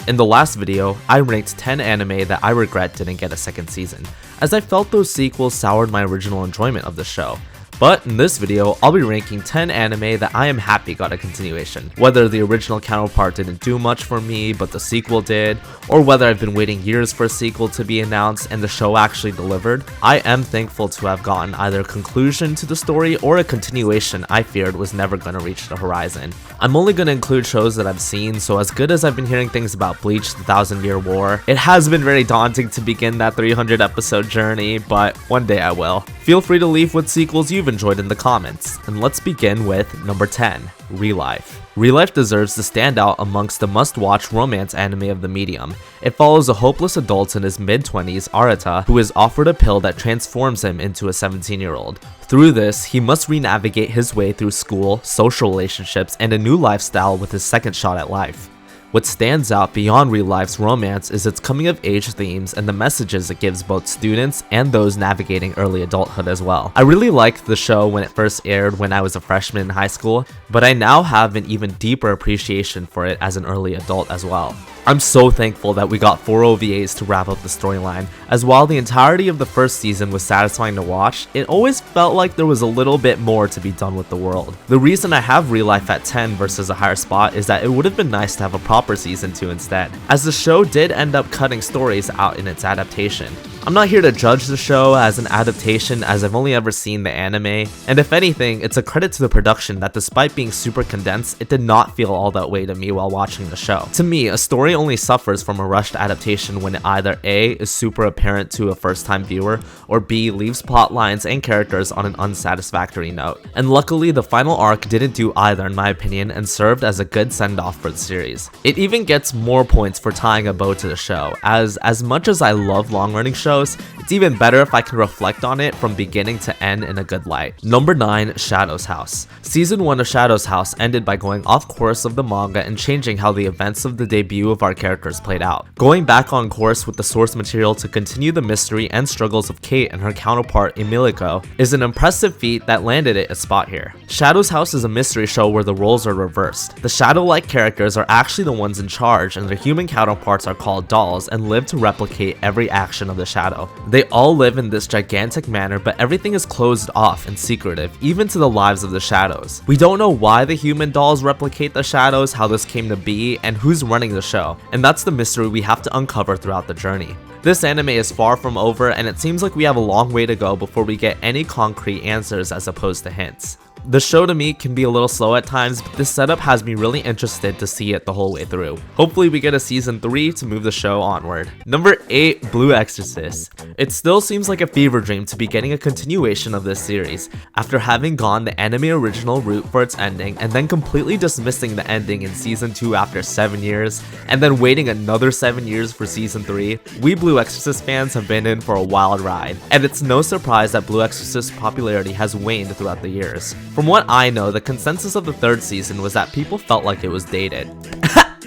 In the last video, I ranked 10 anime that I regret didn't get a second season, as I felt those sequels soured my original enjoyment of the show. But in this video, I'll be ranking 10 anime that I am happy got a continuation. Whether the original counterpart didn't do much for me, but the sequel did, or whether I've been waiting years for a sequel to be announced and the show actually delivered, I am thankful to have gotten either a conclusion to the story or a continuation I feared was never going to reach the horizon. I'm only going to include shows that I've seen, so as good as I've been hearing things about Bleach, the Thousand Year War, it has been very daunting to begin that 300 episode journey, but one day I will. Feel free to leave what sequels you've enjoyed in the comments, and let's begin with number 10, ReLIFE. ReLIFE deserves to stand out amongst the must-watch romance anime of the medium. It follows a hopeless adult in his mid-20s, Arata, who is offered a pill that transforms him into a 17-year-old. Through this, he must re-navigate his way through school, social relationships, and a new lifestyle with his second shot at life. What stands out beyond ReLIFE's romance is its coming-of-age themes and the messages it gives both students and those navigating early adulthood as well. I really liked the show when it first aired when I was a freshman in high school, but I now have an even deeper appreciation for it as an early adult as well. I'm so thankful that we got 4 OVAs to wrap up the storyline, as while the entirety of the first season was satisfying to watch, it always felt like there was a little bit more to be done with the world. The reason I have ReLIFE at 10 versus a higher spot is that it would have been nice to have a proper season 2 instead, as the show did end up cutting stories out in its adaptation. I'm not here to judge the show as an adaptation as I've only ever seen the anime, and if anything, it's a credit to the production that despite being super condensed, it did not feel all that way to me while watching the show. To me, a story only suffers from a rushed adaptation when it either A, is super apparent to a first-time viewer, or B, leaves plot lines and characters on an unsatisfactory note. And luckily, the final arc didn't do either in my opinion and served as a good send-off for the series. It even gets more points for tying a bow to the show, as much as I love long-running shows, it's even better if I can reflect on it from beginning to end in a good light. Number 9, Shadow's House. Season 1 of Shadow's House ended by going off course of the manga and changing how the events of the debut of our characters played out. Going back on course with the source material to continue the mystery and struggles of Kate and her counterpart Emiliko is an impressive feat that landed it a spot here. Shadow's House is a mystery show where the roles are reversed. The shadow-like characters are actually the ones in charge and their human counterparts are called dolls and live to replicate every action of the shadow. They all live in this gigantic manner, but everything is closed off and secretive, even to the lives of the shadows. We don't know why the human dolls replicate the shadows, how this came to be, and who's running the show, and that's the mystery we have to uncover throughout the journey. This anime is far from over, and it seems like we have a long way to go before we get any concrete answers as opposed to hints. The show to me can be a little slow at times, but this setup has me really interested to see it the whole way through. Hopefully we get a season 3 to move the show onward. Number 8, Blue Exorcist. It still seems like a fever dream to be getting a continuation of this series, after having gone the anime original route for its ending, and then completely dismissing the ending in season 2 after 7 years, and then waiting another 7 years for season 3. We Blue Exorcist fans have been in for a wild ride, and it's no surprise that Blue Exorcist's popularity has waned throughout the years. From what I know, the consensus of the 3rd season was that people felt like it was dated.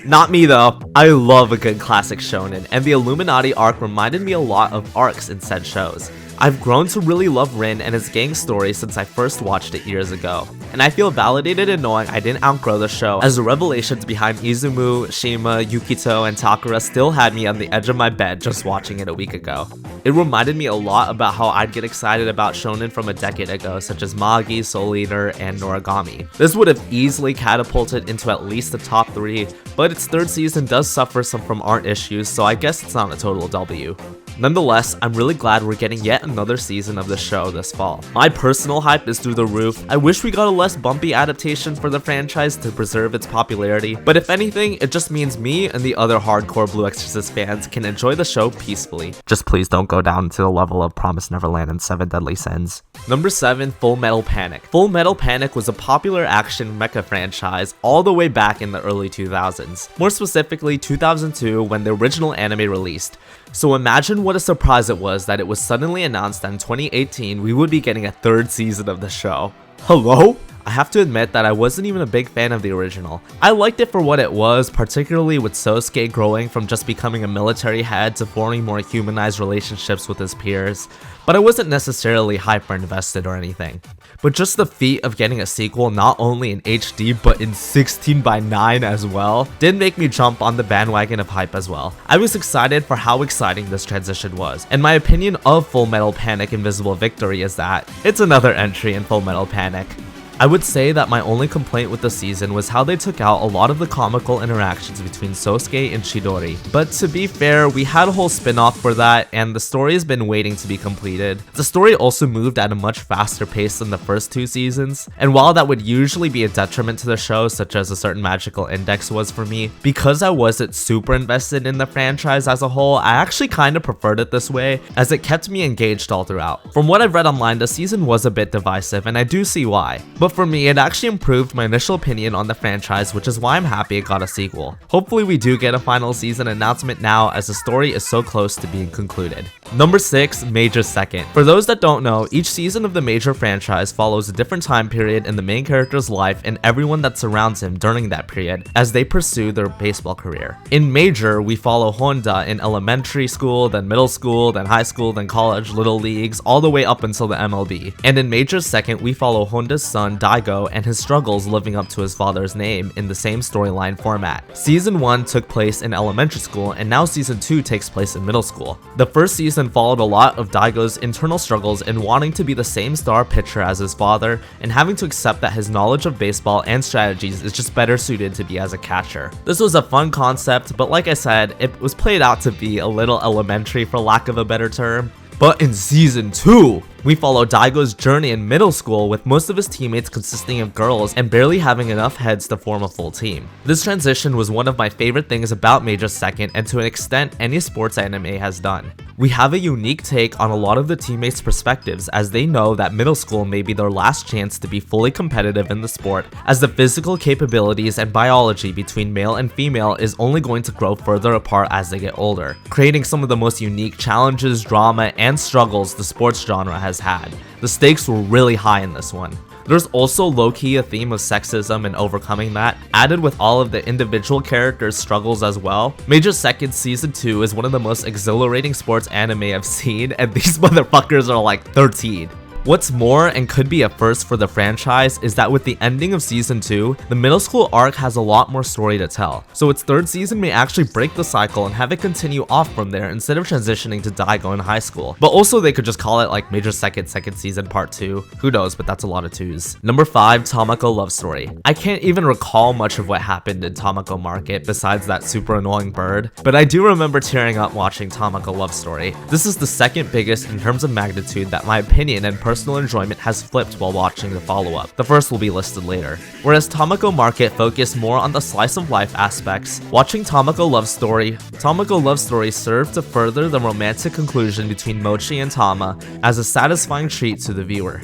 Not me though. I love a good classic shonen, and the Illuminati arc reminded me a lot of arcs in said shows. I've grown to really love Rin and his gang story since I first watched it years ago, and I feel validated in knowing I didn't outgrow the show, as the revelations behind Izumu, Shima, Yukito, and Takara still had me on the edge of my bed just watching it a week ago. It reminded me a lot about how I'd get excited about shonen from a decade ago, such as Magi, Soul Eater, and Noragami. This would have easily catapulted into at least the top 3, but its 3rd season does suffer some from art issues, so I guess it's not a total W. Nonetheless, I'm really glad we're getting yet another season of the show this fall. My personal hype is through the roof. I wish we got a less bumpy adaptation for the franchise to preserve its popularity, but if anything, it just means me and the other hardcore Blue Exorcist fans can enjoy the show peacefully. Just please don't go down to the level of Promised Neverland and 7 Deadly Sins. Number 7, Full Metal Panic. Full Metal Panic was a popular action mecha franchise all the way back in the early 2000s, more specifically 2002 when the original anime released. So imagine what a surprise it was that it was suddenly announced that in 2018 we would be getting a 3rd season of the show. Hello? I have to admit that I wasn't even a big fan of the original. I liked it for what it was, particularly with Sosuke growing from just becoming a military head to forming more humanized relationships with his peers, but I wasn't necessarily hyper invested or anything. But just the feat of getting a sequel not only in HD but in 16:9 as well did make me jump on the bandwagon of hype as well. I was excited for how exciting this transition was, and my opinion of Full Metal Panic Invisible Victory is that it's another entry in Full Metal Panic. I would say that my only complaint with the season was how they took out a lot of the comical interactions between Sosuke and Chidori. But to be fair, we had a whole spin-off for that, and the story has been waiting to be completed. The story also moved at a much faster pace than the first 2 seasons, and while that would usually be a detriment to the show, such as a certain magical index was for me, because I wasn't super invested in the franchise as a whole, I actually kinda preferred it this way, as it kept me engaged all throughout. From what I've read online, the season was a bit divisive, and I do see why. But for me, it actually improved my initial opinion on the franchise, which is why I'm happy it got a sequel. Hopefully we do get a final season announcement now, as the story is so close to being concluded. Number 6, Major Second. For those that don't know, each season of the Major franchise follows a different time period in the main character's life and everyone that surrounds him during that period as they pursue their baseball career. In Major, we follow Honda in elementary school, then middle school, then high school, then college, little leagues, all the way up until the MLB. And in Major Second, we follow Honda's son Daigo and his struggles living up to his father's name in the same storyline format. Season 1 took place in elementary school, and now Season 2 takes place in middle school. The first season followed a lot of Daigo's internal struggles in wanting to be the same star pitcher as his father, and having to accept that his knowledge of baseball and strategies is just better suited to be as a catcher. This was a fun concept, but like I said, it was played out to be a little elementary for lack of a better term. But in Season 2, we follow Daigo's journey in middle school, with most of his teammates consisting of girls and barely having enough heads to form a full team. This transition was one of my favorite things about Major Second, and to an extent any sports anime has done. We have a unique take on a lot of the teammates' perspectives, as they know that middle school may be their last chance to be fully competitive in the sport, as the physical capabilities and biology between male and female is only going to grow further apart as they get older, creating some of the most unique challenges, drama, and struggles the sports genre has had. The stakes were really high in this one. There's also low-key a theme of sexism and overcoming that, added with all of the individual characters' struggles as well. Major Second Season 2 is one of the most exhilarating sports anime I've seen, and these motherfuckers are like 13. What's more, and could be a first for the franchise, is that with the ending of Season 2, the middle school arc has a lot more story to tell, so its 3rd season may actually break the cycle and have it continue off from there instead of transitioning to Daigo in high school. But also they could just call it like Major Second Season Part 2, who knows, but that's a lot of 2s. Number 5, Tamako Love Story. I can't even recall much of what happened in Tamako Market besides that super annoying bird, but I do remember tearing up watching Tamako Love Story. This is the 2nd biggest in terms of magnitude that my opinion and personal enjoyment has flipped while watching the follow-up. The first will be listed later. Whereas Tamako Market focused more on the slice of life aspects, watching Tamako Love Story served to further the romantic conclusion between Mochi and Tama as a satisfying treat to the viewer.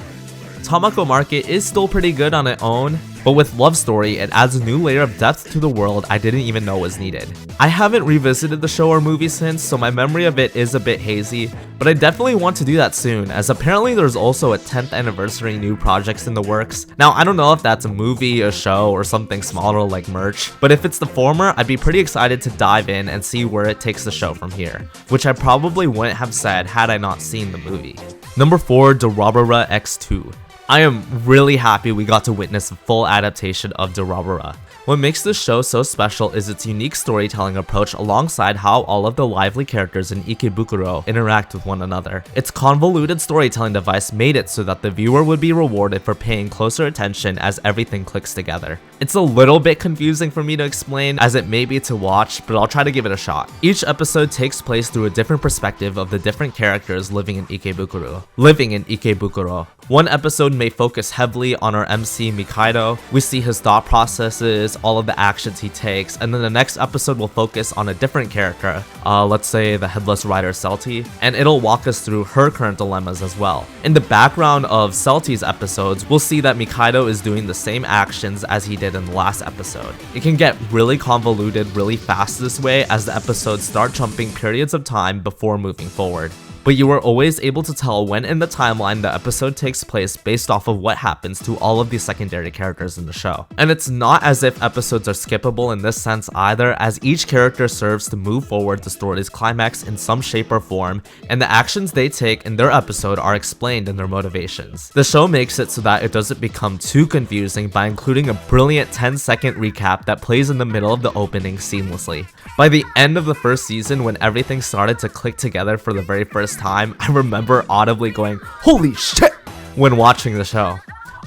Tamako Market is still pretty good on its own, but with Love Story, it adds a new layer of depth to the world I didn't even know was needed. I haven't revisited the show or movie since, so my memory of it is a bit hazy, but I definitely want to do that soon, as apparently there's also a 10th anniversary new projects in the works. Now, I don't know if that's a movie, a show, or something smaller like merch, but if it's the former, I'd be pretty excited to dive in and see where it takes the show from here, which I probably wouldn't have said had I not seen the movie. Number 4, Durarara X2. I am really happy we got to witness a full adaptation of Durarara. What makes this show so special is its unique storytelling approach alongside how all of the lively characters in Ikebukuro interact with one another. Its convoluted storytelling device made it so that the viewer would be rewarded for paying closer attention as everything clicks together. It's a little bit confusing for me to explain as it may be to watch, but I'll try to give it a shot. Each episode takes place through a different perspective of the different characters living in Ikebukuro. One episode may focus heavily on our MC Mikaido. We see his thought processes, all of the actions he takes, and then the next episode will focus on a different character, let's say the headless rider Celty, and it'll walk us through her current dilemmas as well. In the background of Celty's episodes, we'll see that Mikaido is doing the same actions as he did in the last episode. It can get really convoluted really fast this way as the episodes start jumping periods of time before moving forward. but you are always able to tell when in the timeline the episode takes place based off of what happens to all of the secondary characters in the show. And it's not as if episodes are skippable in this sense either, as each character serves to move forward the story's climax in some shape or form, and the actions they take in their episode are explained in their motivations. The show makes it so that it doesn't become too confusing by including a brilliant 10-second recap that plays in the middle of the opening seamlessly. By the end of the first season, when everything started to click together for the very first time, I remember audibly going, "Holy shit!" when watching the show.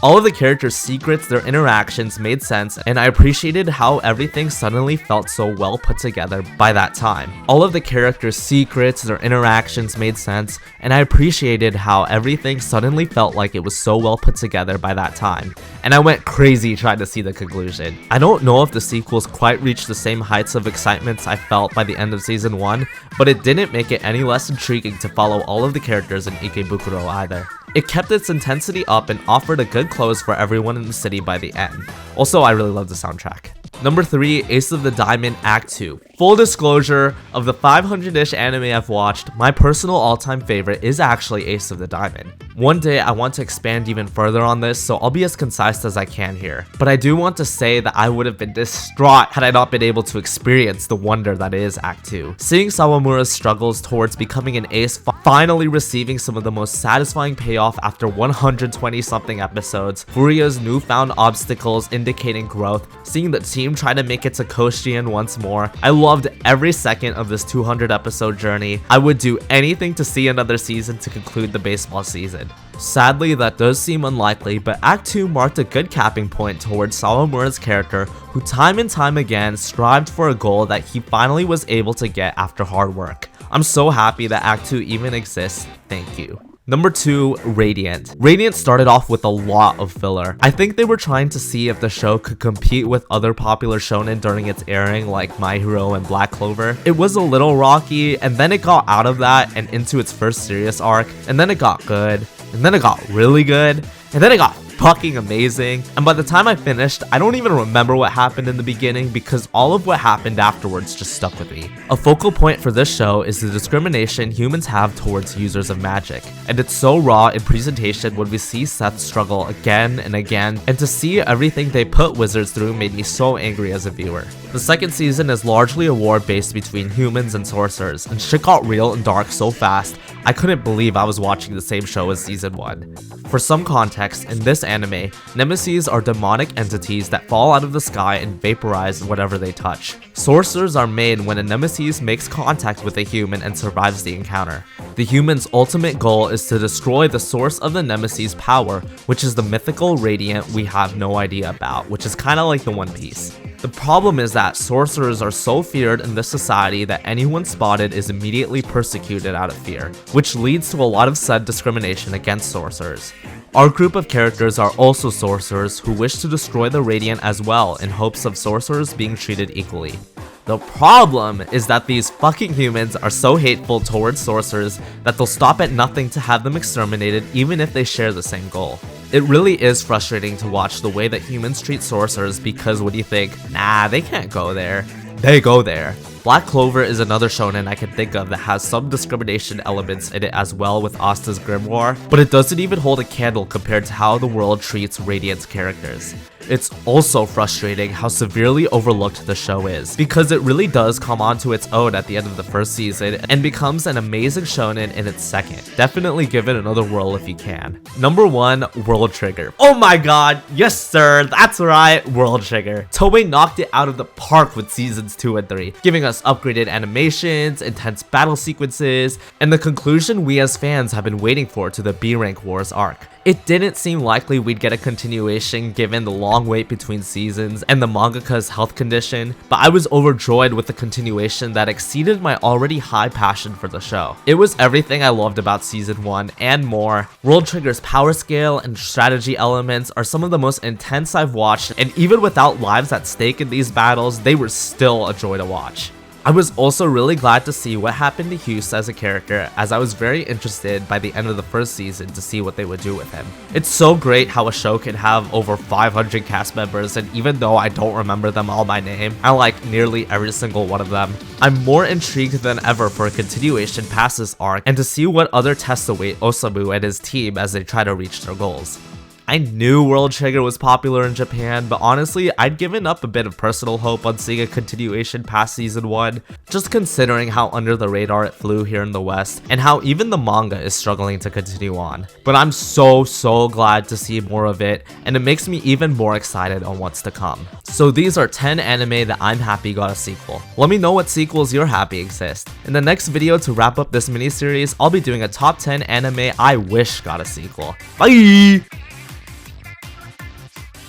All of the characters' secrets, their interactions made sense, and I appreciated how everything suddenly felt so well put together by that time. All of the characters' secrets, their interactions made sense, and I appreciated how everything suddenly felt like it was so well put together by that time. And I went crazy trying to see the conclusion. I don't know if the sequels quite reached the same heights of excitement I felt by the end of season 1, but it didn't make it any less intriguing to follow all of the characters in Ikebukuro either. It kept its intensity up and offered a good close for everyone in the city by the end. Also, I really love the soundtrack. Number 3, Ace of the Diamond Act 2. Full disclosure, of the 500-ish anime I've watched, my personal all-time favorite is actually Ace of the Diamond. One day I want to expand even further on this, so I'll be as concise as I can here. But I do want to say that I would have been distraught had I not been able to experience the wonder that is Act 2. Seeing Sawamura's struggles towards becoming an ace, finally receiving some of the most satisfying payoff after 120-something episodes, Furia's newfound obstacles indicating growth, seeing the team try to make it to Koshien once more. I loved every second of this 200-episode journey. I would do anything to see another season to conclude the baseball season. Sadly, that does seem unlikely, but Act 2 marked a good capping point towards Sawamura's character, who time and time again strived for a goal that he finally was able to get after hard work. I'm so happy that Act 2 even exists. Thank you. Number 2, Radiant. Radiant started off with a lot of filler. I think they were trying to see if the show could compete with other popular shonen during its airing like My Hero and Black Clover. It was a little rocky, and then it got out of that and into its first serious arc, and then it got good, and then it got really good, and then it got fucking amazing. And by the time I finished, I don't even remember what happened in the beginning because all of what happened afterwards just stuck with me. A focal point for this show is the discrimination humans have towards users of magic, and it's so raw in presentation when we see Seth struggle again and again, and to see everything they put wizards through made me so angry as a viewer. The second season is largely a war based between humans and sorcerers, and shit got real and dark so fast, I couldn't believe I was watching the same show as season 1. For some context, in this anime, nemesis are demonic entities that fall out of the sky and vaporize whatever they touch. Sorcerers are made when a nemesis makes contact with a human and survives the encounter. The human's ultimate goal is to destroy the source of the nemesis' power, which is the mythical Radiant we have no idea about, which is kinda like the One Piece. The problem is that sorcerers are so feared in this society that anyone spotted is immediately persecuted out of fear, which leads to a lot of said discrimination against sorcerers. Our group of characters are also sorcerers who wish to destroy the Radiant as well in hopes of sorcerers being treated equally. The problem is that these fucking humans are so hateful towards sorcerers that they'll stop at nothing to have them exterminated even if they share the same goal. It really is frustrating to watch the way that humans treat sorcerers because when you think, nah, they can't go there, they go there. Black Clover is another shonen I can think of that has some discrimination elements in it as well with Asta's Grimoire, but it doesn't even hold a candle compared to how the world treats Radiant's characters. It's also frustrating how severely overlooked the show is, because it really does come onto its own at the end of the first season and becomes an amazing shonen in its second. Definitely give it another whirl if you can. Number 1, World Trigger. Oh my god, yes sir, that's right, World Trigger. Toei knocked it out of the park with seasons 2 and 3, giving us upgraded animations, intense battle sequences, and the conclusion we as fans have been waiting for to the B-Rank Wars arc. It didn't seem likely we'd get a continuation given the long wait between seasons and the mangaka's health condition, but I was overjoyed with the continuation that exceeded my already high passion for the show. It was everything I loved about season 1 and more. World Trigger's power scale and strategy elements are some of the most intense I've watched, and even without lives at stake in these battles, they were still a joy to watch. I was also really glad to see what happened to Hughes as a character, as I was very interested by the end of the first season to see what they would do with him. It's so great how a show can have over 500 cast members, and even though I don't remember them all by name, I like nearly every single one of them. I'm more intrigued than ever for a continuation past this arc and to see what other tests await Osamu and his team as they try to reach their goals. I knew World Trigger was popular in Japan, but honestly, I'd given up a bit of personal hope on seeing a continuation past season 1, just considering how under the radar it flew here in the West, and how even the manga is struggling to continue on. But I'm so glad to see more of it, and it makes me even more excited on what's to come. So these are 10 anime that I'm happy got a sequel. Let me know what sequels you're happy exist. In the next video to wrap up this miniseries, I'll be doing a top 10 anime I wish got a sequel. Bye!